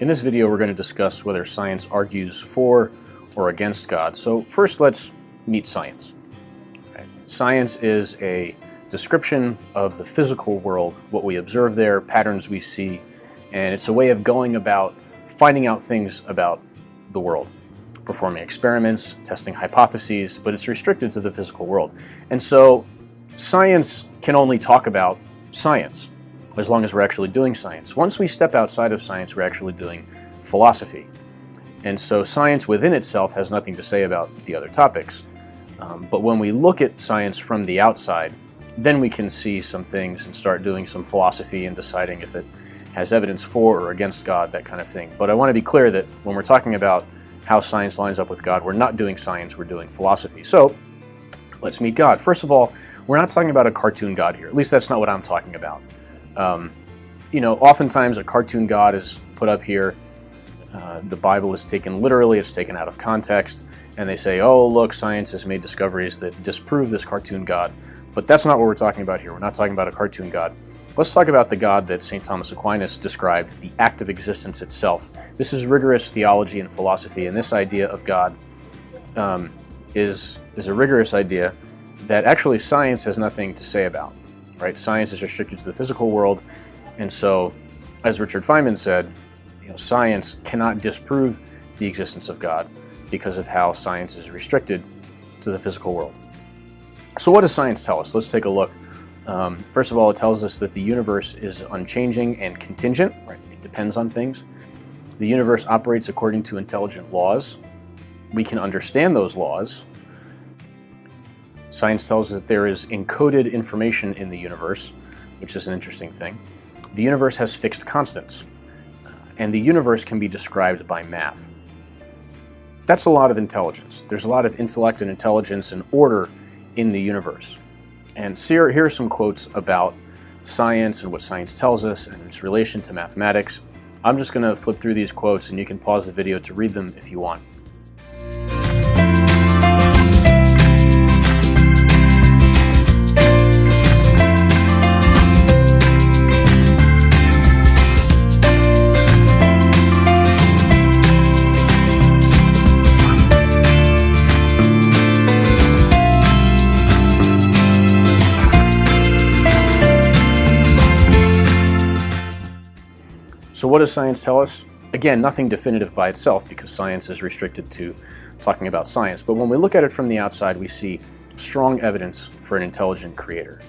In this video, we're going to discuss whether science argues for or against God. So first, let's meet science. Okay. Science is a description of the physical world, what we observe there, patterns we see, and it's a way of going about finding out things about the world, performing experiments, testing hypotheses, but it's restricted to the physical world. And so science can only talk about science as long as we're actually doing science. Once we step outside of science, we're actually doing philosophy. And so science within itself has nothing to say about the other topics. But when we look at science from the outside, then we can see some things and start doing some philosophy and deciding if it has evidence for or against God, that kind of thing. But I want to be clear that when we're talking about how science lines up with God, we're not doing science, we're doing philosophy. So let's meet God. First of all, we're not talking about a cartoon God here. At least that's not what I'm talking about. Oftentimes a cartoon God is put up here. The Bible is taken literally, it's taken out of context, and they say, oh, look, science has made discoveries that disprove this cartoon God. But that's not what we're talking about here. We're not talking about a cartoon God. Let's talk about the God that St. Thomas Aquinas described, the act of existence itself. This is rigorous theology and philosophy, and this idea of God is a rigorous idea that actually science has nothing to say about. Right? Science is restricted to the physical world, and so, as Richard Feynman said, science cannot disprove the existence of God because of how science is restricted to the physical world. So what does science tell us? Let's take a look. First of all, it tells us that the universe is unchanging and contingent. Right? It depends on things. The universe operates according to intelligent laws. We can understand those laws. Science tells us that there is encoded information in the universe, which is an interesting thing. The universe has fixed constants, and the universe can be described by math. That's a lot of intelligence. There's a lot of intellect and intelligence and order in the universe. And so here are some quotes about science and what science tells us and its relation to mathematics. I'm just going to flip through these quotes, and you can pause the video to read them if you want. So what does science tell us? Again, nothing definitive by itself because science is restricted to talking about science. But when we look at it from the outside, we see strong evidence for an intelligent creator.